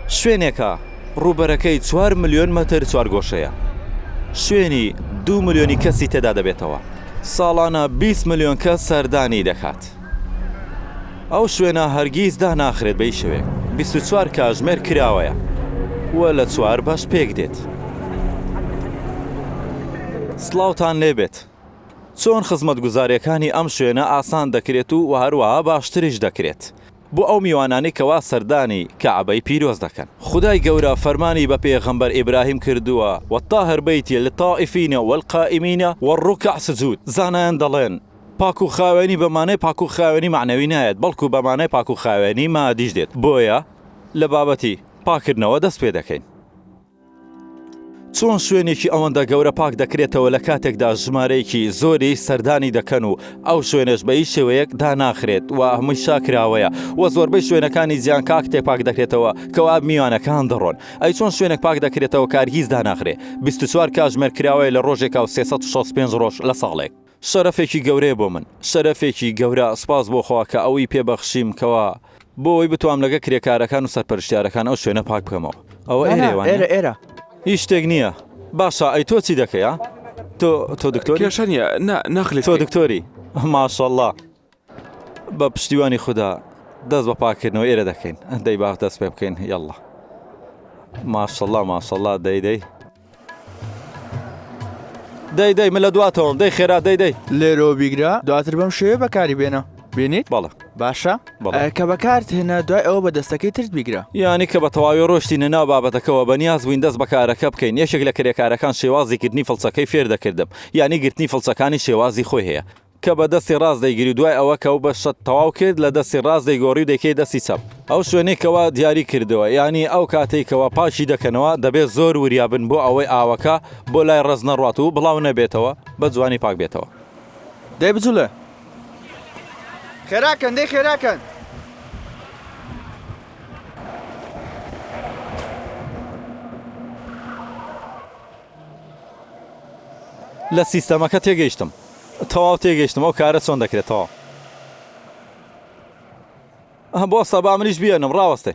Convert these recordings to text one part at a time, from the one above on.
شوێنێکە ڕوبەرەکەی 4 ملیۆن مەتر چوارگۆشەیە. شوێنی 2 ملیۆنی کەسی تێدا دەبێتەوە. ساڵانە 20 ملیۆن کەس سەردانی دەکات. ئەو شوێنە هەرگیز داناخرێت بەی شوێک. 24 کاتژمێر کراوەیە وە لە 4 باش پێک دێت. سڵاوتان لێبێت. چۆن خزمەتگوزاریەکانی ئەم شوێنە ئاسان دەکرێت و هەروەها باشتریش دەکرێت بۆ ئەو میوانانی کەوا سەردانی کەعبەی پیرۆز دەکەن. خودای گەورە فەرمانی بە پێغەمبەر ئیبراهیم کردووە وەطاهر بەیتی للطائفینە والقائمینە والرکع سجود. زانایان دەڵێن پاک و خاوێنی بەمانەی پاک و خاوێنی معنەوی نایەت، بەڵکو بەمانەی پاک و خاوێنی مادیش دێت. بۆیە لە بابەتی پاکردنەوە دەست پێ دەکەین. چۆن شوێنێکی ئەوەندە گەورە پاک دەکرێتەوە لە کاتێکدا ژمارەیەکی زۆری سەردانی دەکەن و ئەو شوێنش بە هیچ شێوەیەک داناخرێت و هەمووی شاکراوەیە و زۆربەی شوێنەکانی جیان کاک تێپاک دەکرێتەوە کەوا میوانەکان دەڕۆن. ئەی چۆن شوێنێک پاک دەکرێتەوە کارگیز داناخرێ. 24 کاتژمێر کراوەیە لە ڕۆژێکا و 365 ڕۆژ لە ساڵێک. شەرەفێکی گەورەیە بۆ من، شەرەفێکی گەورە. سپاس بۆ خوا کە ئەوی پێبەخشیم کەوا بۆ ئەوی بتوام لەگە کرێکارەکان و سەرپەرشتیارەکان ئەو شوێنە پاک بکەمەوە. ئەوە ئێرە هیچ شتێک نییە. باشە ئەی تۆ چی دەکەیە؟ تۆ دکتۆری؟ کێشە نییە نەخلی تۆ دکتۆری؟ ماشەڵڵا بە پشتیوانی خوددا دەست بە پاکردنەوە ئێرە دەکەین. دەی باش دەست پێ بکەین. یەڵڵا ماشەڵڵا ماشەڵڵا. دەی من لە دواتەوەم. دەی خێرا دەی لێرۆ بیگرا دواتر بەم شێوێ بەکاری بێنە بینیت؟ بەڵێ باشە کە بەکارت هێنا دوای ئەوە بە دەستەکەی ترت بیگرە. یانی کە بە تەواوی ڕۆشتی نەناو بابەتەکەەوە بەنیاز بووین دەست بەکارەکە بکەین. یەکێک لە کرێکارەکان شێوازی گرتنی فڵچەکەی فێر دەکردم، یانی گرتنی فڵچەکانی شێوازی خۆی هەیە کە بە دەستی ڕاست دەیگیری دوای ئەوە کە و بە شەت تەواو کرد لە دەستی ڕاست دەیگۆڕی و دەکەی دەستی چەپ. ئەو شوێنێکەوە دیاری کردەوە، یانی ئەو کاتێکەوە پاشی دەکەنەوە دەبێت زۆر وریابن بۆ ئەوەی ئاوەکە بۆ لای ڕز نەڕات و بڵاو نەبێتەوە بە جوانی پاک بێتەوە. دەی بجوڵێ خێراکەن دەی خێراکەن. لە سیستەمەکە تێگەیشتم، تەواو تێگەیشتم. ئەو کارە چۆن دەکرێتەوە؟ بۆ سەبا منیش بیێنم ڕاوەستێ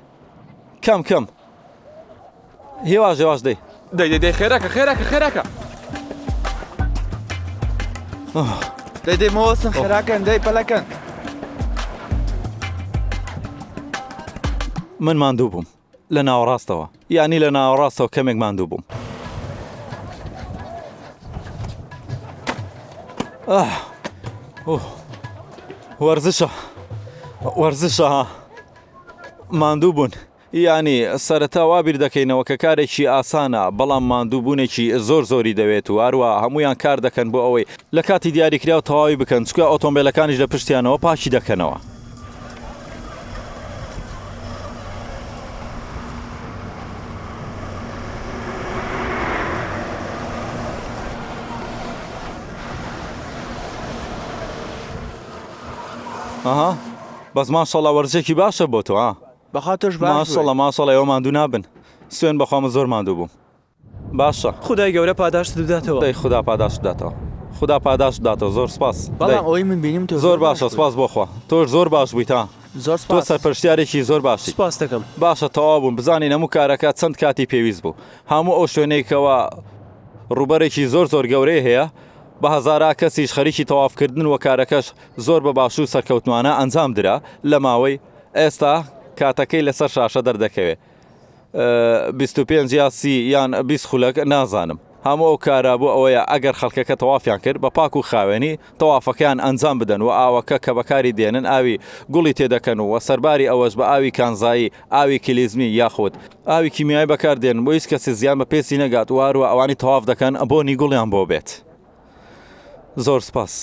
کەم هێواش دەی خێراکە دەی مەوەستن خێراکەن دەی پەلەکەن. من ماندوو بووم لە ناوەڕاستەوە، یانی لە ناوەڕاستەوە کەمێک ماندوو بووم. وەرزشە ماندوو بوون، یانی سەرەتا وا بیر دەکەینەوە کە کارێکی ئاسانە، بەڵام ماندوو بوونێکی زۆری دەوێت و هەروە هەمویان کار دەکەن بۆ ئەوەی لە کاتی دیاریکرا و تەواوی بکەن، چکە ئۆتۆمبیلەکانیش لە پشتیانەوە پاشی دەکەنەوە. بەس ماشەڵڵا وەرزێکی باشە بۆ تۆ. بەخاتۆش ماشەڵڵا ئێوە ماندوو نابن. سوێن بەخوا من زۆر ماندوو بووم. باشە خدای گەورە پاداشت بداتەوە. دەی خدا پاداش بداتەوە. خدا پاداش بداتەوە. زۆر سپاس. بەڵام ئەوەی من بینیم تۆ زۆر باشە. سپاس بۆخوا تۆش زۆر باش بوویت. زۆر تۆ سەرپەرشتیارێکی زۆر باشی. سپاس دەکەم. باشە تەواو بووم بزانین هەموو کارەکە چەند کاتی پێویست بوو. هەموو ئەو شوێنێکەوە ڕوبەرێکی زۆر گەورەی هەیە بە هەزارا کەسیش خەریکی تەوافکردن و کارەکەش زۆر بە باش و سەرکەوتوانە ئەنجام درا لە ماوەی ئێستا کاتەکەی لەسەر شاشە دەردەکەوێت 25 یا 30 یان 20 خولەک نازانم. هەموو ئەو کارە بۆ ئەوەیە ئەگەر خەڵکەکە تەوافیان کرد بە پاک و خاوێنی تەوافەکەیان ئەنجام بدەن و ئاوەکە کە بەکاری دێنن ئاوی گوڵی تێدەکەن و سەرباری ئەوەش بە ئاوی کانزایی، ئاوی کلیزمی یاخود ئاوی کیمیایی بەکاردێن بۆ هیچ کەسی زیان بە پێسی نەگات و هەروە ئەوانی تەواف دەکەن بۆنی گوڵیان بۆ بێت. زۆر سپاس.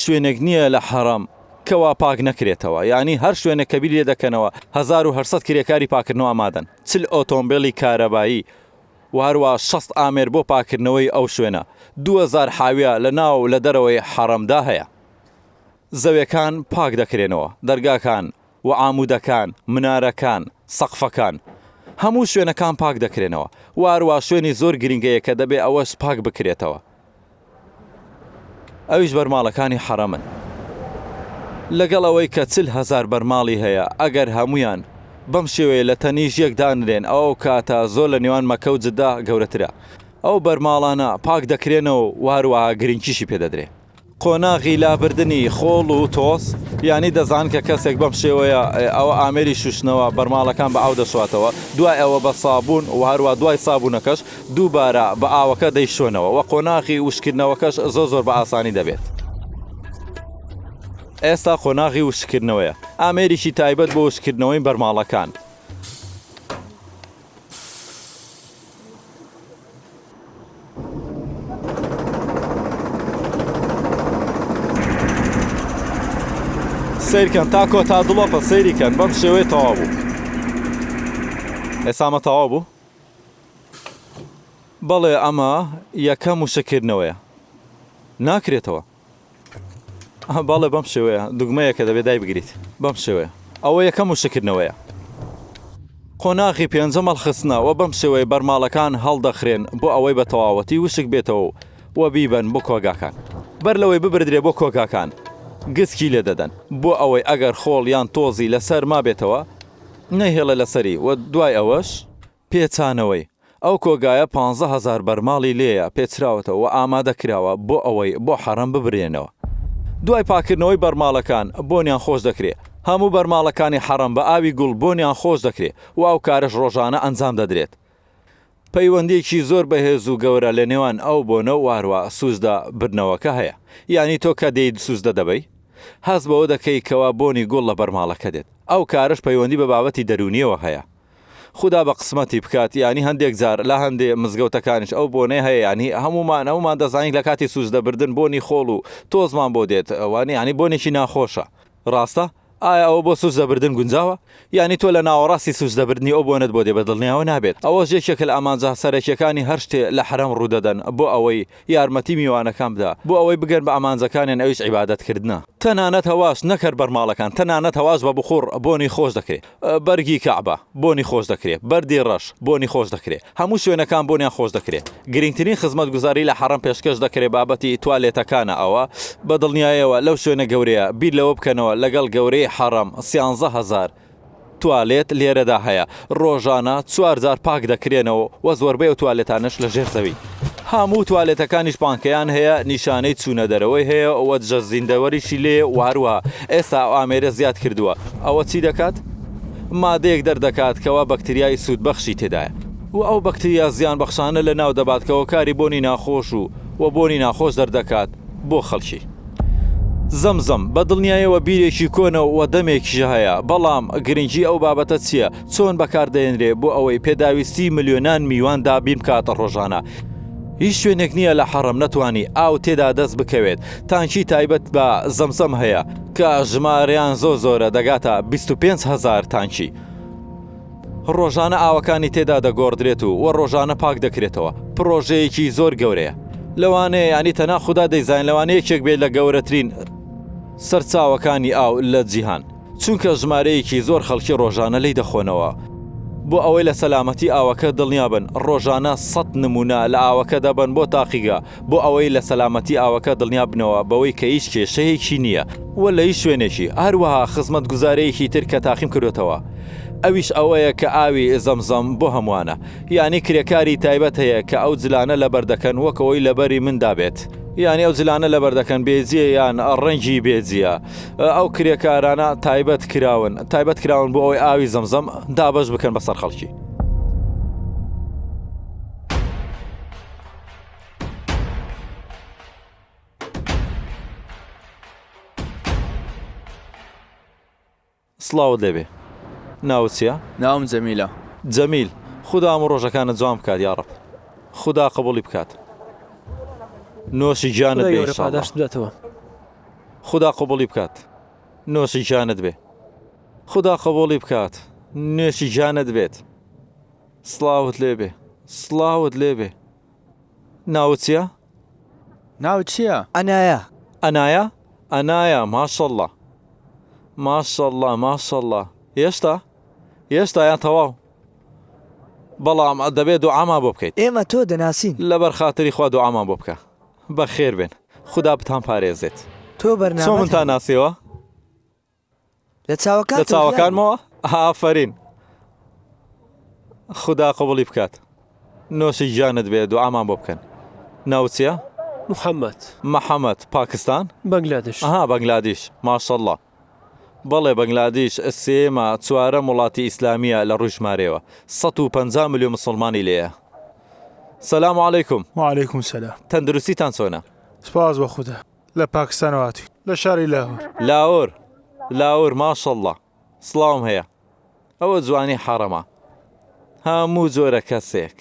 شوێنێک نییە لە حەرام کەوا پاک نەکرێتەوە، یعنی هەر شوێنێک کە بیر لێ دەکەنەوە 1800 کرێکاری پاکردنەوە ئامادەن، 40 ئۆتۆمبیلی کارەبایی و هەروە 60 ئامێر بۆ پاکردنەوەی ئەو شوێنە، 2000 حاویە لە ناو لە دەرەوەی حەرەمدا هەیە. زەویەکان پاک دەکرێنەوە، دەرگاکان و عامودەکان، منارەکان، سەقفەکان، هەموو شوێنەکان پاک دەکرێنەوە و هەروە شوێنی زۆر گرنگەیە کە دەبێ ئەوەش پاک بکرێتەوە. ئەویش بەرماڵەکانی حەرەمن. لەگەڵ ئەوەی کە 40,000 بەرماڵی هەیە ئەگەر هەمویان بەم شێوەیە لە تەنیژ یەکدانرێن ئەو کاتە زۆر لە نێوان مەکە و جددا گەورەترە. ئەو بەرماڵانە پاک دەکرێنەوە و هەروەها گرنگیشی پێدەدرێ. قۆناغی لابردنی خۆڵ و تۆس یعنی دەزان کە کەسێک بەم شێوەیە ئەوە ئامێری شوشتنەوە بەرماڵەکان بە ئاو دەشواتەوە، دوای ئەوە بە سابوون و هەروە دوای سابوونەکەش دووبارە بە ئاوەکە دەیشۆنەوە و قۆناغی وشکردنەوەکەش زۆر بە ئاسانی دەبێت. ئێستا قۆناغی وشکردنەوەیە ئامێریشی تایبەت بۆ وشکردنەوەی بەرماڵەکان. سیرکەن تا کۆتا دڵۆپە سەیریکەن بەم شێوەیە تەواو بوو. ئێسامە تەواو بوو؟ بەڵێ ئەمە یەکەم وشکردنەوەیە. ناکرێتەوە. بەڵێ بەم شێوەیە دوگمەیە کە دەبێت دای بگریت. بەم شێوەیە. ئەوە یەکەم وشکردنەوەیە. قۆناغی پێنجەم هەڵخستنەوە بەم شێوەیە بەرماڵەکان هەڵدەخرێن بۆ ئەوەی بە تەواوەتی وشک بێتەوە و بیبەن بۆ کۆگاکان. بەر لەوەی ببردرێ بۆ کۆگاکان. گسکی لێ دەدەن بۆ ئەوەی ئەگەر خۆڵ یان تۆزی لەسەر ما بێتەوە نەیهێڵە لەسەری و دوای ئەوەش پێچانەوەی ئەو کۆگایە 15,000 بەرماڵی لێیە پێچراوەتەوە و ئامادەکراوە بۆ ئەوەی بۆ حەرەم ببرێنەوە. دوای پاکردنەوەی بەرماڵەکان بۆنیان خۆش دەکرێت. هەموو بەرماڵەکانی حەرەم بە ئاوی گوڵ بۆنیان خۆش دەکرێت و ئەو کارش ڕۆژانە ئەنجام دەدرێت. پەیوەندێکی زۆر بەهێز و گەورە لە نێوان ئەو بۆنە و واروە سوزدە برنەوەکە هەیە. یعنی تۆ کە دەیت سوزدە دەبەی هەست بەوە دەکەی کەوا بۆنی گوڵ لە بەرماڵەکە دێت. ئەو کارش پەیوەندی بە بابەتی دەرونیەوە هەیە. خدا بە قسمەتی بکات ینی هەندێک جار لە هەندێک مزگەوتەکانش ئەو بۆنەی هەیە ینی هەمومان دەزانین لە کاتی سوزدەبردن بۆنی خۆڵ و تۆزمان بۆ دێت ئەوانی ینی بۆنێکی ناخۆشە. ڕاستە؟ ئایا ئەوە بۆ سوزدەبردن گونجاوە؟ یعنی تۆ لە ناوەڕاستی سوزدەبردنی ئەو بۆنت بۆ دێ بە دڵنیاوە نابێت. ئەوە یەکێک لە ئامانجا سەرەکیەکانی هەر شتێ لە حرەم ڕوودەدەن بۆ ئەوەی یارمەتی میوانەکان بدە بۆ ئەوەی بگەن بە ئامانجەکانیان ئەویش عیبادەتکردنە. تەنانەت هەواش نەکرد بەرماڵەکان تەنانەت هەواش بە بخوڕ بۆنی خۆش دەکرێت. بەرگی کەعبە بۆنی خۆش دەکرێت. بەردی ڕەش بۆنی خۆش دەکرێت. هەموو شوێنەکان بۆنیان خۆش دەکرێت. گرنگترین خزمەتگوزاری لە حرەم پێشکەش دەکرێت بابەتی توالێتەکانە. ئەوە بە دڵنیایەوە لەو شوێنە گەورەیە بیر لەوە بکەنەوە لەگەڵ گەورەی حرەم 11,000 توالێت لێرەدا هەیە. ڕۆژانە 4 پاک دەکرێنەوە و زۆربەی و توالێتانش لە ژێر زەوی. هەموو توالێتەکانیش پانکەیان هەیە نیشانەی چوونە دەرەوەی هەیە ئەوە جەزیندەوەریشی لێ واروە ئێستا ئامێرە زیاد کردووە. ئەوە چی دەکات؟ مادەیەک دەردەکات کەوا بەکتریای سوودبەخشی تێدایە و ئەو بەکتریا زیان بەخشانە لە ناو دەباتکەوە کاری بۆنی ناخۆش و بۆنی ناخۆش دەردەکات بۆ خەڵکی. زەمزەم بە دڵنیایەوە بیرێکی کۆنە و دەمێکیش هەیە بەڵام گرنگی ئەو بابەتە چییە؟ چۆن بەکاردێنرێ بۆ ئەوەی پێداویستی ملیۆنان میوان دابین بکاتە ڕۆژانە. هیچ شوێنێک نییە لە حەرەم نەتوانی ئاو تێدا دەست بکەوێت. تانکی تایبەت بە زەمزەم هەیە کە ژمارەیان زۆرە دەگاتە 25,000 تانکی. ڕۆژانە ئاوەکانی تێدا دەگۆڕدرێت و ڕۆژانە پاک دەکرێتەوە. پرۆژەیەکی زۆر گەورەیە. لەوانەیە ینی تەنا خوددا دەیزانین لەوانەیە یەکێک بێت لە گەورەترین سەرچاوەکانی ئاو لە جیهان چونکە ژمارەیەکی زۆر خەڵکی ڕۆژانە لی دەخۆنەوە. بۆ ئەوەی لە سەلامەتی ئاوەکە دڵنیابن ڕۆژانە 100 نمونە لە ئاوەکە دەبن بۆ تاقیگە بۆ ئەوەی لە سەلامەتی ئاوەکە دڵنیا بنەوە بەوەی کە هیچ کێشەیەکی نییە وە لە هیچ شوێنێکی هەروەها خزمەت گوزارەیەکی تر کە تاقیم کردوێتەوە. ئەویش ئەوەیە کە ئاوی زەمزەم بۆ هەمووانە یعنی کرێکاری تایبەت هەیە کە ئەو جلانە لە بەردەکەن وەکەوەی لەبەری مندا بێت. یعنی ئەو جلانە لە بەردەکەن بێجیە یان ڕەنگی بێجیە. ئەو کرێکارانە تایبەت کراون بۆ ئەوەی ئاوی زەمزەم دابەش بکەن بەسەر خەڵکی. سڵاوت لێبێ. ناوت چییە؟ ناوم جەمیلە. جەمیل خوددا هەموو ڕۆژەکانت جوان بکات یا ڕەب. خوددا قبوڵی بکات. نۆشی گیانت بێ ئینشاڵڵا. خوددا قبوڵی بکات. نۆشی گیانت بێ. خوددا قبوڵی بکات. نوێشی گیانت بێت. سڵاوت لێبێ. سڵاوت لێبێ. ناوت چییە؟ ناوت چییە؟ ئەنایە. ئەنایە؟ ئەنایە ماشەڵڵا. ماشەڵڵا ماشەڵڵا. هێشتا یان تەواو؟ بەڵام دەبێت دوعامان بۆ بکەیت. ئێمە تۆ دەناسین. لەبەر خاتری خوا دوعامان بۆ بکە. بە خێر بێن. خوددا بتان پارێزێت. تۆ بەرنامە چۆن منتان ناسیەوە؟ لە چاوەکان لە چاوەکانمەوە ئافرین خدا قبوڵی بکات نۆشی گیانت بێ دوعامان بۆ بکەن ناوچیە محەممەد پاکستان بەنگلادش ئەها بەنگلادیش ماشەڵڵا بەڵێ بەنگلادیش سێمە چوارەم وڵاتی ئیسلامیە لە ڕووژمارەوە 150 ملیۆن مسلمانی لێیە سەلام عەلەیکوم وعلیکم سەلام تەندروستیتان چۆنە سپاس بە خوددا لە پاکستانەواتی لە شاری لاور ماشەڵڵا سڵاوم هەیە ئەوە جوانی حەرەمە هەموو جۆرە کەسێک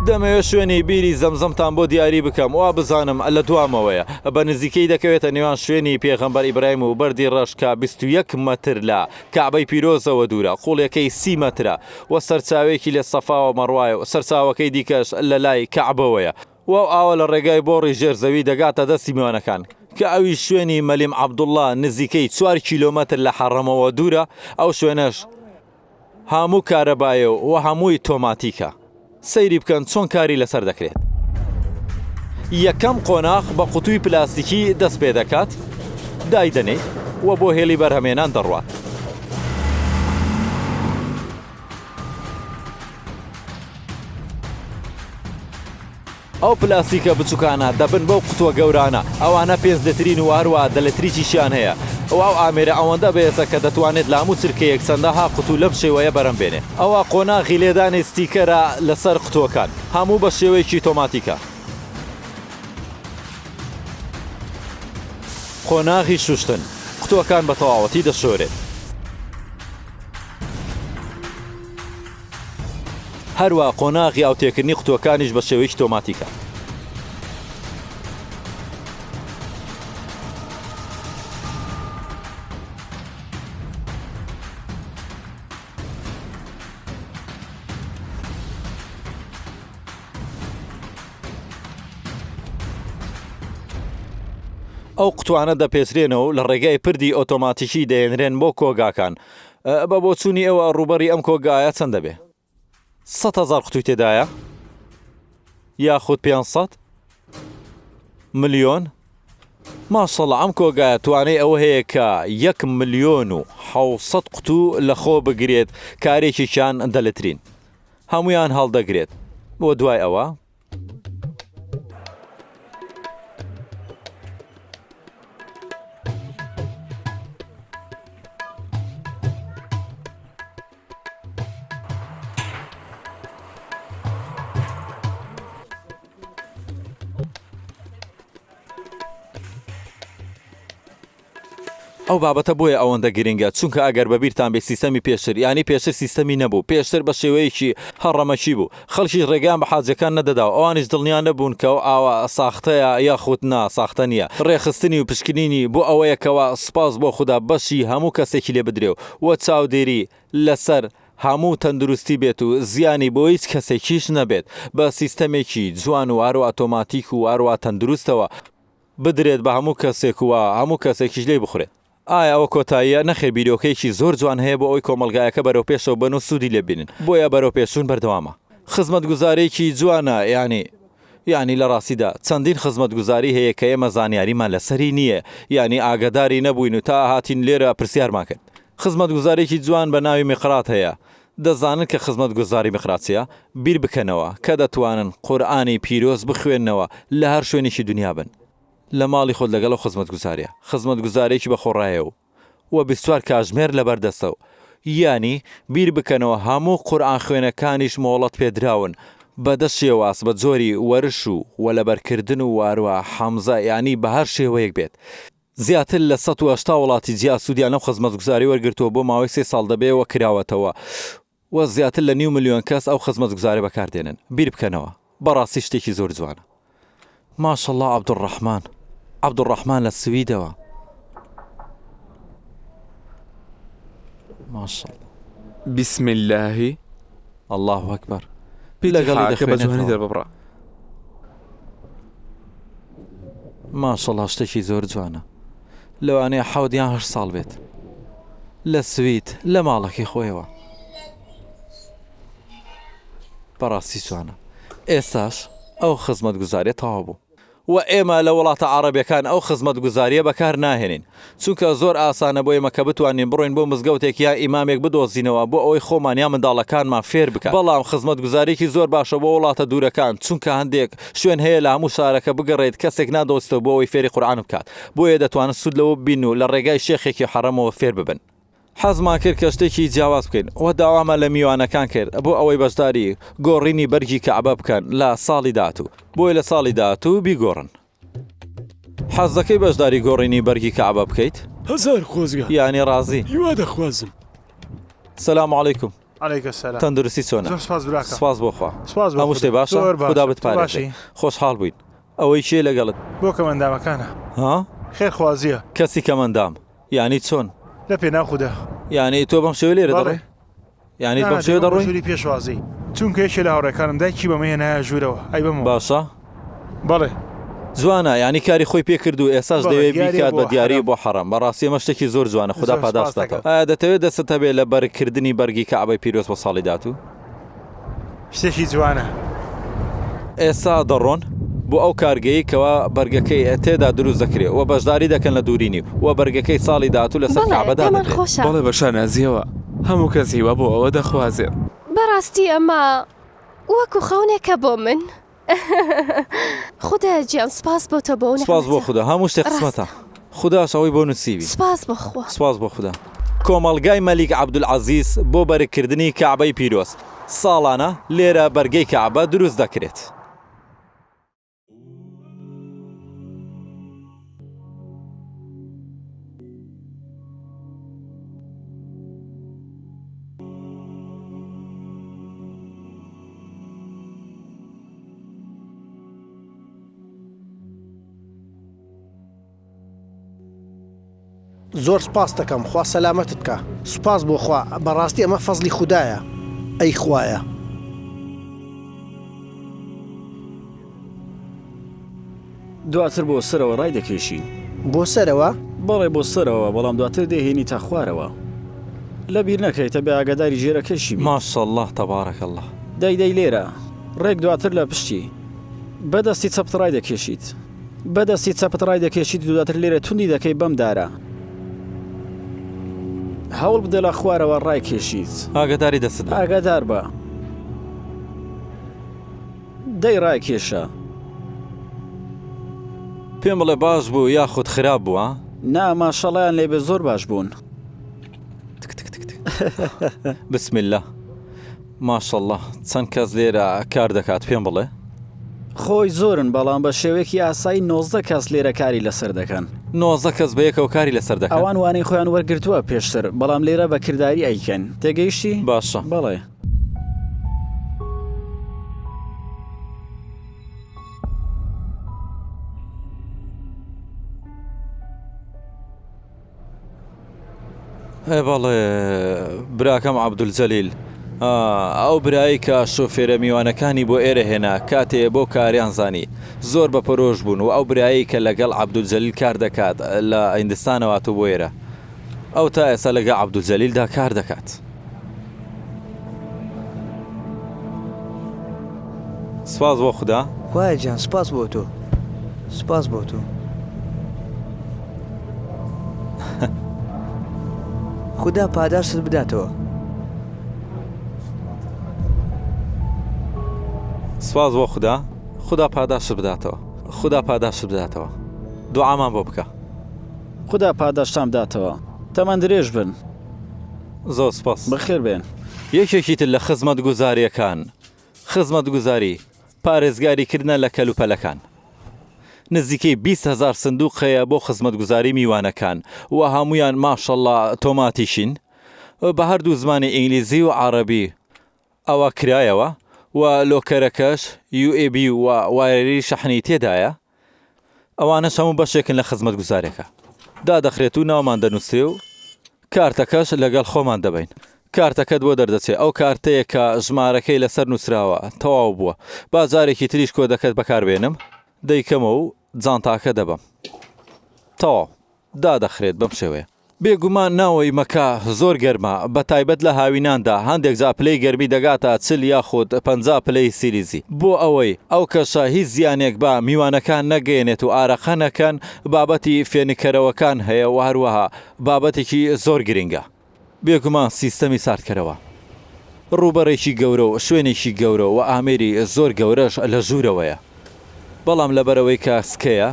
دەمەوێت شوێنی بیری زەمزەمتان بۆ دیاری بکەم وا بزانم لە دوامەوەیە بە نزیکەی دەکەوێتە نێوان شوێنی پێغەمبەر ئیبراهیم و بەردی ڕەشکە 21 مەتر لە کەعبەی پیرۆزەوە دوورە قوڵەکەی 30 مەترە و سەرچاوێکی لە سەفاوە مەڕوایە و سەرچاوەکەی دیکەش لە لای کەعبەوەیە و ئاوە لە ڕێگای بۆڕی ژێرزەوی دەگاتە دەستی میوانەکان کە ئەوی شوێنی مەلیم عەبدوڵڵا نزیکەی 4 کیلۆمەتر لە حەڕەمەوە دوورە ئەو شوێنەش هەموو کارەبایە و هەمووی تۆماتیکە سەیری بکەن چۆن کاری لەسەر دەکرێت یەکەم قۆناغ بە قوتووی پلاستیکی دەست پێ دەکات دایدەنێت و بۆ هێلی بەرهەمێنان دەڕوات ئەو پلاستیکە بچووکانە دەبن بەو قوتووە گەورانە ئەوانە پێنج لترین و هەروە 10 لتریشیان هەیە ئەو ئامێرە ئەوەندە بێزە کە دەتوانێت لە هەموو چرکەیەک چەندەها قوتوو لەم شێوەیە بەرەم بێنێ ئەوە قۆناغی لێدانی ستیکەرە لەسەر قوتووەکان هەموو بە شێوەیەکی تۆماتیکە قۆناغی شوشتن قوتووەکان بە تەواوەتی دەشۆرێت هەروە قۆناغی ئاوتێکردنی قوتووەکانیش بە شێوەیەکی تۆماتیکە ئەو قوتوانە دەپێچرێنەوە لە ڕێگای پردی ئۆتۆماتیکی دەێنرێن بۆ کۆگاکان بە بۆچوونی ئەوە ڕوبەری ئەم کۆگایە چەند دەبێ 100,000 قوتوی تێدایە یاخود 500 ملیۆن ماشەڵڵا ئەم کۆگایە توانەی ئەوە هەیە کە 1,700,000 قوتوو لە خۆ بگرێت کارێکیان دەلترین هەمویان هەڵدەگرێت بۆ دوای ئەوە ئەو بابەتە بۆیە ئەوەندە گرنگە چونکە ئەگەر بەبییران بێ سیستەمی پێشتر ینی پێشتر سیستەمی نەبوو پێشتر بە شێوەیەکی هەڕەمەکی بوو خەڵکی ڕێگان بە حاجەکان نەدەدا ئەوانش دڵنیان نەبوون کە ئاوا ساختەیە یاخود نا ساختە نییە ڕێخستنی و پشکنینی بۆ ئەوەیەکەوە سپاس بۆ خوددا بەشی هەموو کەسێکی لێ بدرێ و چاودێری لەسەر هەموو تەندروستی بێت و زیانی بۆ هیچ کەسێکیش نەبێت بە سیستەمێکی جوان و هەروە ئۆتۆماتیک و هەروە تەندروستەوە بدرێت بە هەموو کەسێک و هەموو کەسێکیش لێ بخورێت ئایا ئەوە کۆتاییە نەخێ بیرۆکەیەکی زۆر جوان هەیە بۆ ئەوی کۆمەلگایەکە بەرەو پێشەوە بن و سوودی لێ بینن بۆیە بەرەو پێشون بەردەوامە خزمەت گوزارێکی جوانە ینی لە ڕاستیدا چەندین خزمەت گوزاری هەیە کە ئێمە زانیاریمان لەسەری نییە ینی ئاگداری نەبووین و تا هاتین لێرە پرسیارمان کرد خزمەت گوزارێکی جوان بە ناوی میقرات هەیە دەزانن کە خزمەت گوزاری میقراتچیە بیر بکەنەوە کە دەتوانن قورئانی پیرۆز بخوێننەوە لە هەر شوێنێکی دنیا بن لە ماڵی خۆت لەگەڵ خزمەت گوزاریە خزمەت گوزارێکی بەخۆڕایە و 24 کاتژمێر لەبەردەستە و ینی بیر بکەنەوە هەموو قورئان خوێنەکانیش مۆڵەت پێدراون بەدەست شێواز بە جۆری وەرش و وەلەبەرکردن و واروە حەمزە ینی بە هەر شێوەیەک بێت زیاتر لە 180 وڵاتی جیا سوودیان لەم خزمەت گوزاری وەرگرتووە بۆ ماوەی 3 ساڵ دەبێەوە کراوەتەوە و زیاتر لە 5 ملیۆن کەس ئەو خزمەت گوزاری بەکاردێنن بیر بکەنەوە بەڕاستی شتێکی زۆر جوانە ماشەڵڵا عەبدوڕەحمان لە سویدەوە ماشەڵڵا بسم الله الله ئەکبەر لەگەڵی دەخە بە جوانی دەربڕا ماشەڵڵا شتێکی زۆر جوانە لەوانەیە 7 یان 8 ساڵ بێت لە سوید لە ماڵەکەی خۆیەوە بەڕاستی جوانە ئێستاش ئەو خزمەت گوزارێت تەواو بوو و ئێمە لە وڵاتە عەرەبیەکان ئەو خزمەت گوزاریە بەکار ناهێنین چونکە زۆر ئاسانە بۆ ئێمە کە بتوانین بڕۆین بۆ مزگەوتێک یا ئیمامێک بدۆزینەوە بۆ ئەوەی خۆمان یا منداڵەکانمان فێر بکەن بەڵام خزمەت گوزارێکی زۆر باشە بۆ وڵاتە دوورەکان چونکە هەندێک شوێن هەیە لە هەموو شارەکە بگەڕێیت کەسێک نادۆستەوە بۆ ئەوەی فێری قورئان بکات بۆیە دەتوانن سود لەوە بین و لە ڕێگای شێخێکی حەرەمەوە فێر ببن حەزمان کرد کە شتێکی جیاواز بکەین و داوامان لە میوانەکان کرد بۆ ئەوەی بەشداری گۆڕینی بەرگی کەعبە بکەن لە ساڵی داهاتوو بۆی لە ساڵی داهاتوو بیگۆڕن حەز دەکەی بەشداری گۆڕینی بەرگی کەعبە بکەیت هەزار خۆزگە یانی ڕازی هیوا دەخوازم سەلام عەلەیکوم عليك السلام تەندروستی چۆنە زۆر سپاس براکە سپاس بۆ خوا سپاس بۆ هەموو شتێ باشە زۆر باشە. خدا تو بتپارێت باشی؟ خۆشحاڵ بووین ئەوەی چیە لەگەڵت بۆ کەمەندامەکانە ها خێرخوازیە کەسی کەمەندام یانی چۆن لە پێناخدا یانی تۆ بەم شێوە لێرە دەڕێ یانی بەم شێوە دەڕۆی ژووری پێشوازی چونکە یەکێ لە هاوڕێکانم دایکی بەمە هێنایە ژوورەوە ئەی بەمەوە باشە بەڵێ جوانە یانی کاری خۆی پێ کرد و ئێساش بەڵێ، دەوێت دیارە بیکات بۆ بە دیاری حەرام. بۆ حەرام بەڕاستی ئەمە شتێکی زۆر جوانە خدا زۆر پاداش سپاس دەکەوە دەکەم. دەتەوێت دەستتە بێت لە بەرکردنی بەرگی کەعبەی پیرۆز بۆ ساڵی داهاتوو شتێکی جوانە ئێستا دەڕۆن بۆ ئەو کارگەیی کەوا بەرگەکەی تێدا دروست دەکرێت و بەشداری دەکەن لە دوورینی و بەرگەکەی ساڵی داهاتوو لەسەر کەعبەدا دەمان دەکرێت خۆشە بەڵێ بە شانازیەوە هەموو کەس هیوا بۆ ئەوە دەخوازێت بەڕاستی ئەمە وەکو خەونێکە بۆ من خودە گیان سپاس بۆ تۆ بۆ سپاس بۆ خدا هەموو شتێ قسمەتە خداش ئەوەی بۆ نووسیوی سپاس بۆ خوا سپاس بۆ خدا کۆمەڵگای مەلیک عەبدولعەزیز بۆ بەرگکردنی کەعبەی پیرۆز ساڵانە لێرە بەرگەی کەعبە دروست دەکرێت زۆر سپاس دەکەم خوا سەلامەتت بکە سپاس بۆ خوا بەڕاستی ئەمە فەزلی خوددایە ئەی خوایە دواتر بۆ سەرەوە ڕای دەکێشین بۆ سەرەوە بەڵێ بۆ سەرەوە بەڵام دواتر دەهێنی تا خوارەوە لە بیر نەکەیتە بە ئاگاداری ژێرەکەشی ماشەڵڵاه تەبارەکە الله دەی لێرە ڕێک دواتر لە پشتی بەدەستی چەپت ڕای دەکێشیت بەدەستی چەپت ڕای دەکێشیت دواتر لێرە توندی دەکەی بەم دارە هەوڵ بدە لە خوارەوە ڕای کێشیت ئاگداری دەست ئاگادار بە دەی ڕای کێشە پێم بڵێ باش بوو یاخود خراپ بووە نا ماشەڵیان لێبێ زۆر باش بوون بسم الله ماشەڵڵه چەند کەس لێرە کار دەکات پێم بڵێ خۆی زۆرن بەڵام بە شێوەیەکی ئاسایی 90 کەس لێرە کاری لەسەر دەکەن 90 کەس بە یەکەوە کاری لەسەر دەکەن ئەوان وانەی خۆیان وەرگرتووە پێشتر بەڵام لێرە بە کردداری ئەیکەن تێگەیشتی باشە بەڵێ بەڵێ براکەم عەبدولجەلیل ئەو برایی کە شۆفێرە میوانەکانی بۆ ئێرە هێنا کاتێ بۆ کاریان زانی زۆر بە پەرۆژ بوون و ئەو برایی کە لەگەڵ عەبدولجەلیل کار دەکات لە هیندستانەوە هاتوو بۆ ئێرە ئەو تا ئێستا لەگەڵ عەبدولجەلیلدا کار دەکات سپاس بۆ خوددا وایە گیان سپاس بۆ تۆ سپاس بۆ تۆ خدا پاداشت بداتەوە سپاس بۆ خوددا خدا پاداشت بداتەوە خدا پاداشت بداتەوە دوعامان بۆ بکە خدا پاداشتام داتەوە تەمان درێژ بن زۆر سپاس بەخێر بێن یەکێکی تر لە خزمەت گوزاریەکان خزمەت گوزاری پارێزگاریکردنە لە کەلوپەلەکان نزیکەی 20,000 سندوق هەیە بۆ خزمەت گوزاری میوانەکان و هەمویان ماشەڵڵا تۆماتیشین بە هەردوو زمانی ئینگلیزی و عەرەبی ئەوە کرایەوە و لۆکەرەکەش UAB و وایەری شەحنی تێدایە ئەوانەش هەموو بەشێکن لە خزمەت گوزارێکە دادەخرێت و ناومان دەنووسێ و کارتەکەش لەگەڵ خۆمان دەبین کارتەکەت بۆ دەردەچێت ئەو کارتەیە کە ژمارەکەی لەسەر نووسراوە تەواو بووە بازارێکی تریش کۆ دەکەت بەکاربێنم دەیکەمە و جانتاکە دەبم تەواو دادەخرێت بەم شێوەیە بێگومان ناوەی مەکە زۆر گەرمە بە تایبەت لە هاویناندا هەندێک جا پلەی گەرمی دەگاتە 40 یاخود 50 پلەی سیلیزی بۆ ئەوەی ئەو کەشە هیچ زیانێک بە میوانەکان نەگەێنێت و ئارەقە نەکەن بابەتی فێنکەرەوەکان هەیە و هەروەها بابەتێکی زۆر گرنگە بێگومان سیستەمی ساردکەرەوە ڕووبەڕێکی گەورە و شوێنێکی گەورە و ئامێری زۆر گەورەش لە ژوورەوەیە بەڵام لەبەرەوەی کاسکەیە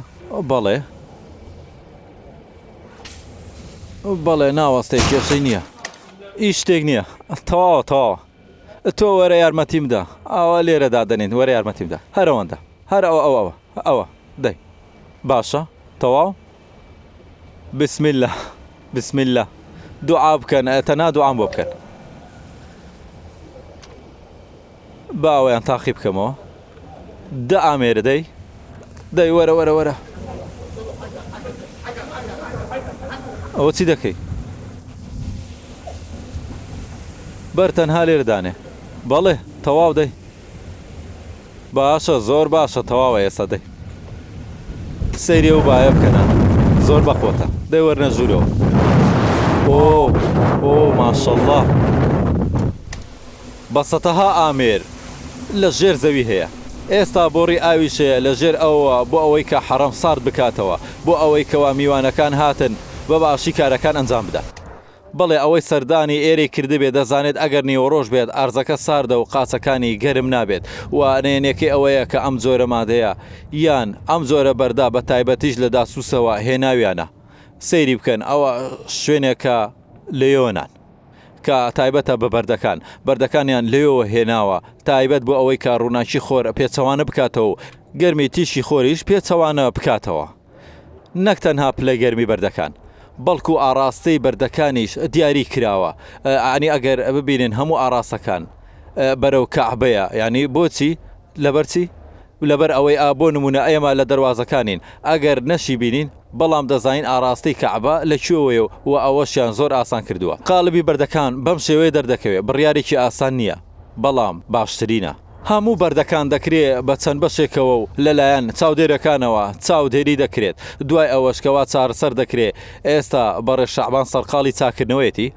بەڵێ ناوەستەی کێشەی نییە هیچ شتێک نییە تەواوە تۆ وەرە یارمەتیمدا ئەوە لێرەدا دەنێن وەرە یارمەتیمدا هەرەوەندە هەر ئەوە دەی باشە تەواو بسم الله دوعا بکەن تەنها دوعام بۆ بکەن باوەیان تاقی بکەمەوە ئامێرە دەی وەرە ئەوە چی دەکەی بەرتەنها لێرەدانێ بەڵێ تەواو دەی باشە زۆر باشە تەواوە ئێستا دەی سەیرێ و باە بکەنە زۆر بەخۆتە دەی وەرنە ژوورەوە ئۆ ماشەڵڵا بەسەتەها ئامێر لە ژێر زەوی هەیە ئێستا بۆڕی ئاویشەیە لە ژێر ئەوە بۆ ئەوەی کە حەرەم سارد بکاتەوە بۆ ئەوەی کەوا میوانەکان هاتن بە باشی کارەکان ئەنجام بدە بەڵێ ئەوەی سەردانی ئێرەی کردبێ دەزانێت ئەگەر نیوەڕۆژ بێت ئارزەکە ساردە و قاچەکانی گەرم نابێت و نێنێکی ئەوەیە کە ئەم جۆرە مادەیە یان ئەم جۆرە بەردا بە تایبەتیش لە داسووسەوە هێناویانە سەیری بکەن ئەوە شوێنێکە لێۆنان کە تایبەتە بە بەردەکانیان لێەوە هێناوە تایبەت بۆ ئەوەی کە ڕووناکی خۆر پێچەوانە بکاتەوە گەرمی تیشی خۆریش پێچەوانە بکاتەوە نەک تەنها پلە گەرمی بەردەکان بەڵکو ئاراستەی بەردەکانیش دیاری کراوە ئانی ئەگەر ببینن هەموو ئاراسەکان بەرەو کەعبەیە ینی بۆچی لەبەر ئەوەی بۆ نمونە ئێمە لە دەواازەکانین ئەگەر نەشی بینین بەڵام دەزانین ئاراستی کەعبە لەکوێوەیە و ئەوەشیان زۆر ئاسان کردووە قالبی بەردەکان بەم شێوەیە دەردەکەوێت بڕیارێکی ئاسان نییە بەڵام باشترینە هەموو بەردەکان دەکرێت بە چەند بەشێکەوە و لەلایەن چاودێرەکانەوە چاودێری دەکرێت دوای ئەوەشکەوە چارەسەر دەکرێت ئێستا بەڕێ شەعبان سەرقاڵی چاکردنەوەیەتی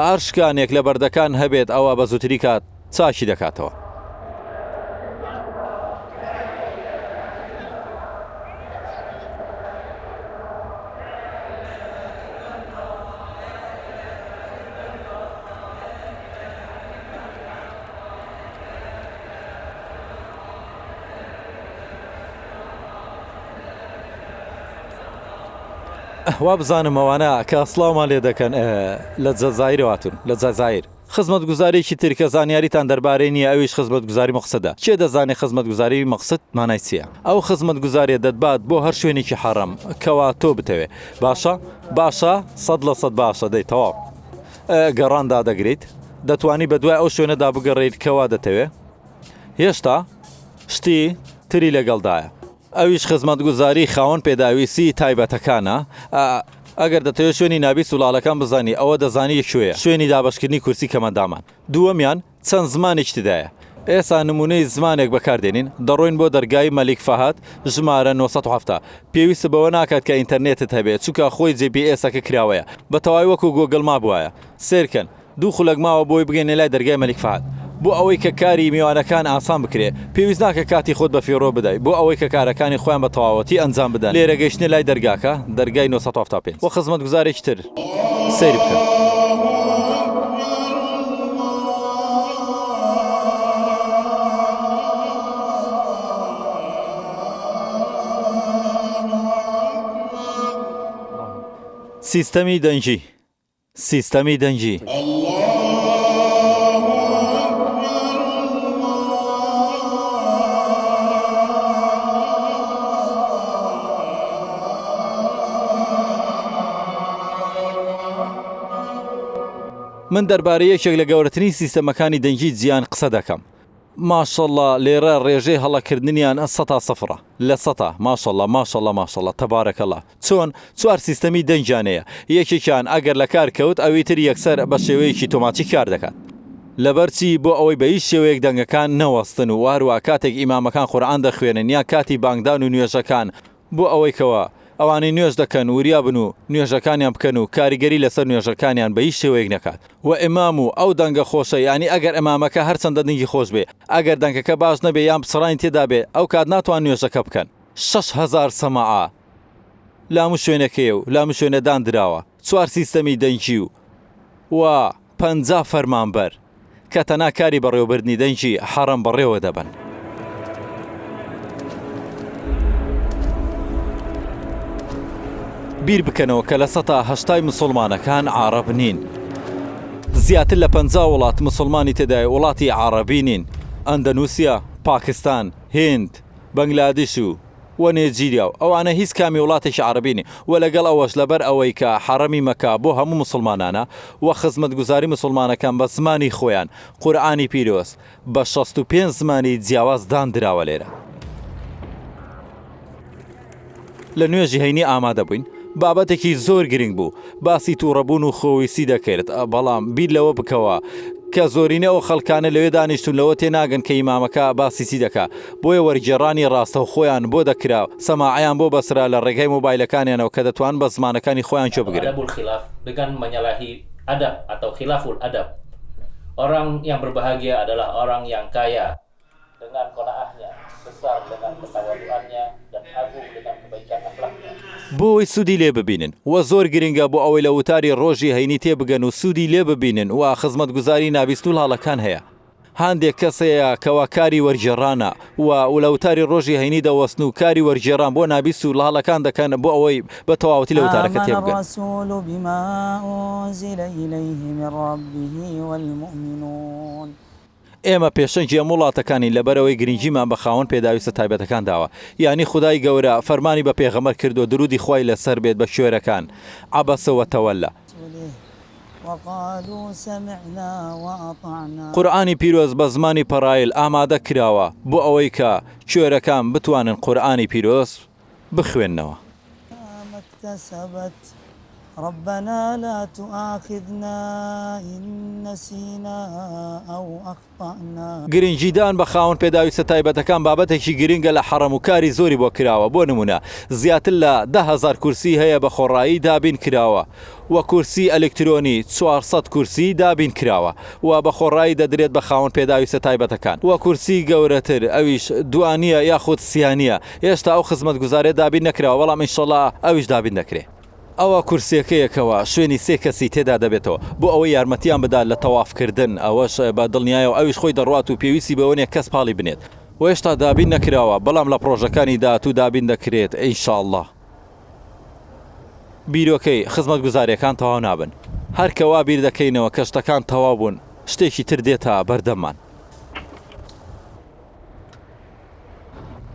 هەر شکانێک لە بەردەکان هەبێت ئەوە بە زووتری کات چاکی دەکاتەوە وا بزانم ئەوانە کە ئەسڵاومان لێ دەکەن لە جەزایرەواتون لە جەزایر خزمەت گوزارێکی ترکە زانیاریتان دەربارەی نییە ئەویش خزمەت گوزاری مەقسەدە چێ دەزانێت خزمەت گوزاری مەقسەد مانای چییە ئەو خزمەت گوزارێ دەتبات بۆ هەر شوێنێکی حەڕەم کەوا تۆ بتەوێ باشە 100% باشە دەی تەواو گەڕاندا دەگریت دەتوانی بە دوای ئەو شوێنەدا بگەڕێیت کەوا دەتەوێ هێشتا شتی تری لەگەڵدایە ئەویش خزمەت گوزاری خاوەن پێداویستی تایبەتەکانە ئەگەر دەتەوێت شوێنی نابی سوڵالەکان بزانی ئەوە دەزانی شوێیە شوێنی دابشکردنی کورسی کەمەندامان دووەمیان چەند زمانێکتدایە ئێستا نمونەی زمانێک بەکاردێنین دەڕۆین بۆ دەرگای مەلیک فەهاد ژمارە 970 پێویستە بەوە ناکات کە ئینتەرنێتت هەبێت چووکە خۆی GPS-ەکە کراوەیە بە تەواوی وەکو گۆگڵما بووایە سێرکەن دوو خولەک ماوە بۆی بگەینە لای دەرگای مەلیک فەهاد بۆ ئەوەی کە کاری میوانەکان ئاسان بکرێ پێویست ناکە کاتی خۆت بە فێڕۆ بدەیت بۆ ئەوەی کە کارەکانی خۆیان بە تەواوەتی ئەنجام بدەن لێرە گەیشتنە لای دەرگاکە دەرگای 975 بۆ خزمەت گوزارێکی تر سەیری بکەن سیستەمی دەنجی من دەربارەی یەکێک لە گەورەترین سیستەمەکانی دەنگی جیان قسە دەکەم ماشەڵڵا لێرە ڕێژەی هەڵەکردنیان 100 لە 100 ماشەڵڵا تەبارەکەڵا چۆن چوار سیستەمی دەنجانەیە یەکێکیان ئەگەر لە کار کەوت ئەوی تر یەکسەر بە شێوەیەکی تۆماتی کار دەکات لەبەرچی بۆ ئەوەی بە هیچ شێوەیەک دەنگەکان نەوەستن و هەروە کاتێک ئیمامەکان قورئان دەخوێنن یا کاتی بانگدان و نوێژەکان بۆ ئەوەی کەوە ئەوانەی نوێژ دەکەن وریا بن و نوێژەکانیان بکەن و کاریگەری لەسەر نوێژەکانیان بە هیچ شێوەیەک نەکات و ئیمام و ئەو دەنگە خۆشە ینی ئەگەر ئەمامەکە هەرچەندە دەنگی خۆش بێ ئەگەر دەنگەکە باش نەبێ یان پسڕانی تێدا بێ ئەو کات ناتوان نوێژەکە بکەن 6,000 سەماعە لام شوێنەکەیە و لام شوێنەدان دراوە 4 سیستەمی دەنگی و 50 فەرمانبەر کە تەنها کاری بەڕێوەبردنی دەنگی حەرەم بەڕێوە دەبن. بیر بکەنەوە کە لە 180 مسلمانەکان عارەب نین. زیاتر لە 50 وڵات مسلمانی تێدای وڵاتی عارەبی نین. ئەندەنوسیا، پاکستان، هند، بەنگلادێش و نێجیریا و ئەوانە هیچ کامی وڵاتێکی عربینی و لەگەڵ ئەوەش لەبەر ئەوەی کە حرەمی مەکا بۆ هەموو مسلمانانە و خزمەتگوزاری مسلمانەکان بە زمانی خۆیان قورئانی پیرۆز بە 65 زمانی جیاواز دان دراوە لێرە. لە نوێژی هەینی ئامادە بووین بابەتێکی زۆر گرنگ بوو باسی تووڕەبوون و خۆویسی دەکرێت بەڵام بیر لەوە بکەوە کە زۆرینەوە خەڵکانە لەوێ دانیشتون لەوە تێناگەن کە ئیمامەکە باسیسی دەکا بۆیە وەرگێڕانی ڕاستە و خۆیان بۆ دەکرا سەماعیان بۆ بەسرا لە ڕێگای مۆبایلەکانیانەوە کە دەتوان بە زمانەکانی خۆیان چۆ بگرن. Dengan menyalahi adab atau khilaful adab. Orang yang berbahagia adalah orang yang kaya dengan qanaahnya, besar dengan ketawaduannya dan agung dengan kebaikan akhlaknya. بۆی سوودی لێ ببینن و زۆر گرنگە بۆ ئەوەی لە وتاری ڕۆژی هەینی تێبگەن و سوودی لێ ببینن و خزمەتگوزاری نابیست و هەڵەکان هەیە. هەندێک کەسەیە کەوا کاری وەرگێڕانە و لە وتاری ڕۆژی هەینی دەوەستن و کاری وەرگێڕان بۆ نابیست و هەڵەکان دەکەن بۆ ئەوەی بە تەواوەتی لە وتارەکە تێبگەن. ئێمە پێشەنگی ئەم وڵاتەکانی لەبەرەوەی گرنگیمان بە خاوەن پێداویستە تایبەتەکان داوە یعنی خودای گەورە فەرمانی بە پێغەمبەر کردو درودی خوای لەسەر بێت بە شوێرەکان عەبەسە وەتەوەلە. قورئانی پیرۆز بە زمانی پەڕایل ئامادە کراوە بۆ ئەوەی کە کوێرەکان بتوانن قورئانی پیرۆز بخوێننەوە. ربنا لا تؤاخذنا إن نسينا أو أخطأنا. گرنگیدان بە خاوەن پێداویستە تایبەتەکان بابەتێکی گرنگە لە حەرەم و کاری زۆری بۆ کراوە بۆ نمونە زیاتر لە 10,000 کورسی هەیە بە خۆڕایی دابین کراوە و کورسی ئەلکترۆنی 400 کورسی دابین کراوە و بە خۆڕایی دەدرێت بە خاوەن پێداویستە تایبەتەکان و کورسی گەورەتر ئەویش دوانیە یاخود سیانیە هێشتا ئەو خزمەتگوزارێ دابین نەکراوە بەڵام ئینشەڵا ئەویش دابین دەکرێت. ئەوە کورسەکەیەکەوە شوێنی 3 کەسی تێدا دەبێتەوە بۆ ئەوەی یارمەتیان بدات لە تەوافکردن ئەوەش بە دڵنیایە و ئەویش خۆی دەڕوات و پێویستی بەوەنێ کەس پاڵی بنێت و هێشتا دابین نەکراوە بەڵام لە پرۆژەکانی داهاتوو دابین دەکرێت ئینشاءڵڵا. بیرۆکەی خزمەتگوزاریەکان تەواو نابن هەر کەوا بیر دەکەینەوە کە شتەکان تەواو بوون شتێکی تر دێتە بەردەممان.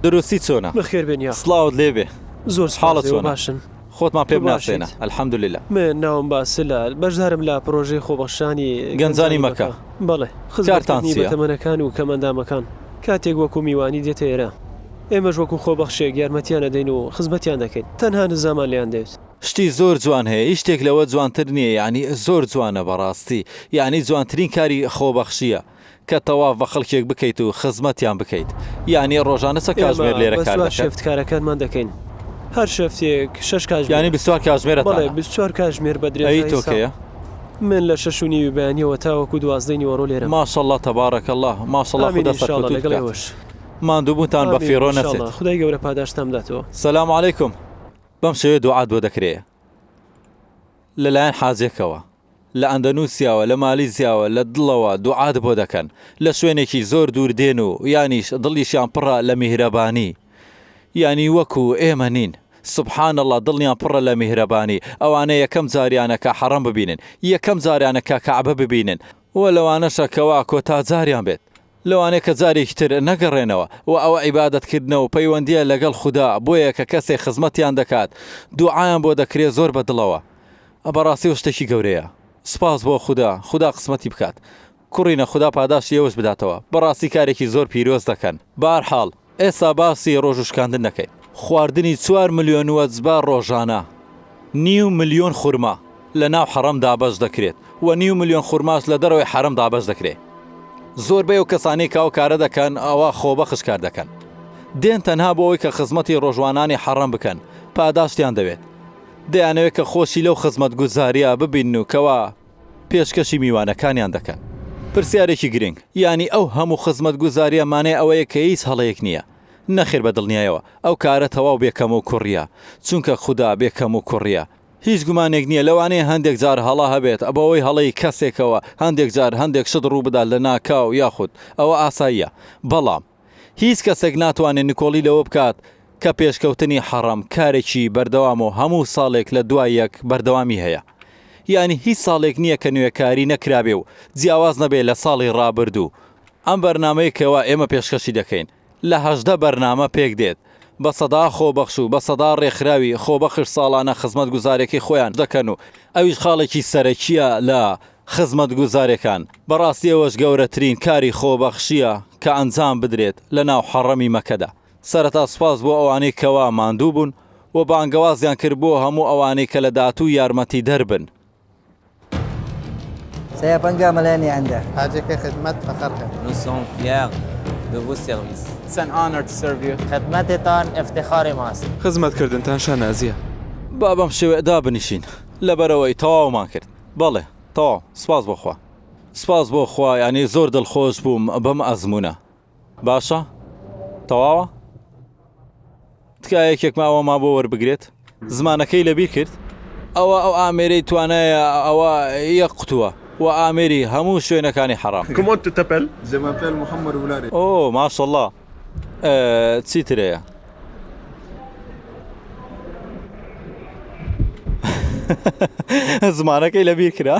دروستی چۆنە؟ بەخێر بێنیا سڵاوت لێبێ زۆر حاڵەت چۆنە؟ باشن خۆتمان پێ بناسێنە ئەلحەمدوللیلا. من ناوم باسلە بەشدارم لە پرۆژەی خۆبەخشانی گەنجانی مەکە. بەڵێ خزمەتکردنی بەتەمەنەکان و کەمەندامەکان کاتێک وەکو میوانی دێتە ئێرە ئێمەش وەکو خۆبەخشێک یارمەتیانە دەین و خزمەتیان دەکەین تەنها نزامان لێیان دەوێت. شتی زۆر جوان هەیە هیچ شتێک لەوە جوانتر نییە یعنی زۆر جوانە بەڕاستی یعنی جوانترین کاری خۆبەخشیە کە تەواف بە خەڵکێک بکەیت و خزمەتیان بکەیت یعنی ڕۆژانە چە کاتژمێر لێرە کار دەکەن شەفتکارەکانمان دەکەین هەر شەفتێک 6 کاتژمێر یعنی 24 کاتژمێرە بەڵێ 24 کاتژمێر بەدرێژایی تۆکەیە من لە 6:30 بەیانیەوە تاوەکو 12 نیوەڕۆ لێرە ماشەڵڵا تەبارەکە الله ماشەڵڵا خوددا سەرکەوتوو بکات ماندووبووتان بە فێڕۆ نەچێت خودای گەورە پاداشتان بداتەوە. سەلام عەلەیکوم بەم شێوەیە دوعات بۆ دەکرێت لەلایەن حاجێکەوە لە ئەندەنوسیاوە لە مالیزیاوە لە دڵەوە دوعات بۆ دەکەن لە شوێنێکی زۆر دوور دێن و یانیش دڵیشیان پڕە لە میهرەبانی یعنی وەکو ئێمە نین سبحان الله دڵیان پڕە لە میهرەبانی ئەوانە یەکەم جاریانەکە حەرەم ببینن یەکەم جاریانەکە کەعبە ببینن و لەوانەشە کەوا کۆتا جاریان بێت لەوانەیە کە جارێکی تر نەگەڕێنەوە و ئەوە عیبادەتکردنەوە و پەیوەندیە لەگەڵ خوددا بۆیە کە کەسێک خزمەتیان دەکات دوعایان بۆ دەکرێت زۆر بە دڵەوە بەڕاستی و شتێکی گەورەیە سپاس بۆ خوددا قسمەتی بکات کوڕینە خوددا پاداشتی ئێوەش بداتەوە بەڕاستی کارێکی زۆر پیرۆز دەکەن بەهەرحاڵ ئێستا باسی ڕۆژوشکاندن نەکەین خواردنی 4 ملیۆن وەجبە ڕۆژانە 9 ملیۆن خورما لە ناو حەرەم دابەش دەکرێت و 9 ملیۆن خورماش لە دەرەوەی حەرەم دابەش دەکرێت زۆربەی و کەسانی کاو کارە دەکەن ئەوە خۆبەخش کار دەکەن دێن تەنها بۆ ئەوەی کە خزمەتی ڕۆژوانانی حەرەم بکەن پاداشتیان دەوێت دەیانەوێت کە خۆشی لەو خزمەت گوزاریە ببین و کەوا پێشکەشی میوانەکانیان دەکەن پرسیارێکی گرنگ یعنی ئەو هەموو خزمەت گوزاریەمانەیە ئەوەیە کە هیچ هەڵەیەک نییە نەخێر بە دڵنیایەوە ئەو کارە تەواو بێکەم و کوڕیە چونکە خوددا بێکەم و کوڕیە هیچ گومانێک نییە لەوانەیە هەندێک جار هەڵا هەبێت ئەبەوەی هەڵەی کەسێکەوە هەندێک جار هەندێک شت ڕوو بدا لە ناکاو یاخود ئەوە ئاساییە بەڵام هیچ کەسێک ناتوانێت نکۆڵی لەوە بکات کە پێشکەوتنی حەڕەم کارێکی بەردەوام و هەموو ساڵێک لە دوای یەک بەردەوامی هەیە یعنی هیچ ساڵێک نییە کە نوێکاری نەکرابێ و جیاواز نەبێت لە ساڵی ڕابردوو ئەم بەرنامەیەکەوە ئێمە پێشکەشی دەکەین لە 18 بەرنامە پێک دێت بە سەدا خۆبەخش و بە سەدا ڕێکخراوی خۆبەخش ساڵانە خزمەت گوزارێکی خۆیان دەکەن و ئەویش خاڵێکی سەرەکیە لە خزمەت گوزارەکان بەڕاستی ئەوەش گەورەترین کاری خۆبەخشیە کە ئەنجام بدرێت لە ناو حەڕەمی مەکەدا سەرەتا سوپاس بۆ ئەوانەی کەوا ماندوو بوون و بانگەوازیان کرد بۆ هەموو ئەوانەی کە لە داهاتوو یارمەتی دەربن سيبقى ملاني عنده حاجەکە خدمەت بەخەرکە Nous sommes fiers de vos services. It's an honor to serve you. خدمتتان افتخار ماست. خزمەتکردنتان شانازیە. با بەم شێوەیەدا بنیشین لەبەرەوەی تەواومان کرد بەڵێ تەواو سپاس بۆخوا سپاس بۆ خوا ینی زۆر دڵخۆش بووم بەم ئەزمونە باشە تەواوە تکایەکێک ماوە ما بۆ وەربگرێت زمانەکەی لەبیر کرد ئەوە ئەو ئامێرەی توانایە ئەوە یەک قوتووە و ئامێری هەموو شوێنەکانی حەرام Comment tu t'appelles؟ Je m'appelle Mohamed Oulari. ئۆ ماشەڵڵا چیترەیە زمانەکەی لەبیر کرا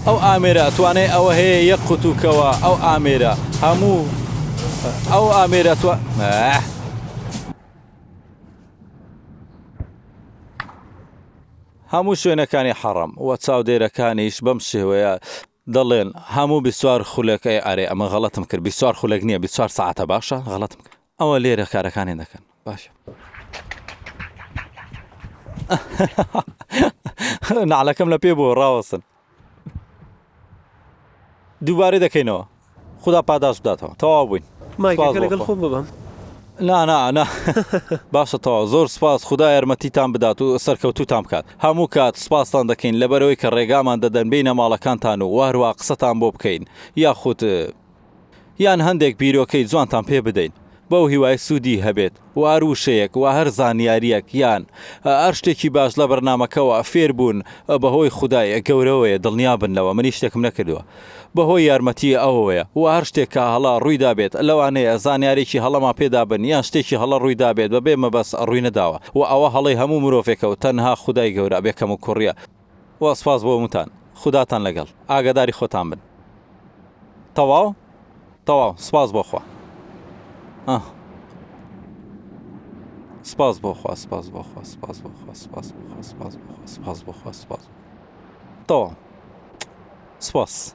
ئەو ئامێرە توانێت ئەوە هەیە یەک قوتوکەوە ئەو ئامێرە هەموو ئەو ئامێرە هەموو شوێنەکانی حەڕەم وە چاودێرەکانیش بەم شێوەیە دەڵێن هەموو 24 خولەکەی ئارێ ئەمە غەڵەتم کرد 24 خولەک نییە 24 ساعتە باشە غەڵەتم کرد ئەوە لێرە کارەکانی دەکەن باشە نعلەکەم لە پێ بۆ ڕاوەسن دووبارەی دەکەینەوە خوددا پاداش بداتەوە تەواو بووین مایکەکە لەگەڵ خۆم ببەم نا باشە تەواو زۆر سپاس خوددا یارمەتیتان بدات و سەرکەوتوتان بکات هەموو کات سپاسان دەکەین لەبەرەوەی کە ڕێگامان دەدەن بینە ماڵەکانتان و وارووا قسەتان بۆ بکەین یاخود یان هەندێک بیرۆکەی جوانتان پێ بدەین بەو هیوای سوودی هەبێت و هەروشەیەک و هەر زانیاریەک یان هەر شتێکی باش لە بەرنامەکەەوە فێر بوون بەهۆی خوددایە گەورەوەیە دڵنیا بنەوە منی شتێکم نەکردووە بەهۆی یارمەتی ئەوەیە و هەر شتێک کە هەڵا ڕوویدا بێت لەوانەیە زانیارێکی هەڵەما پێدا بن یان شتێکی هەڵە ڕوویدا بێت بەبێ مەبەس ڕووی نەداوە و ئەوە هەڵی هەموو مرۆڤێکە و تەنها خودای گەورە بێکەم و کوڕیە و سپاس بۆ موتان خوداتان لەگەڵ ئاگاداری خۆتان بن تەواو سپاس بۆخوا سپاس بۆخوا تەواو سپاس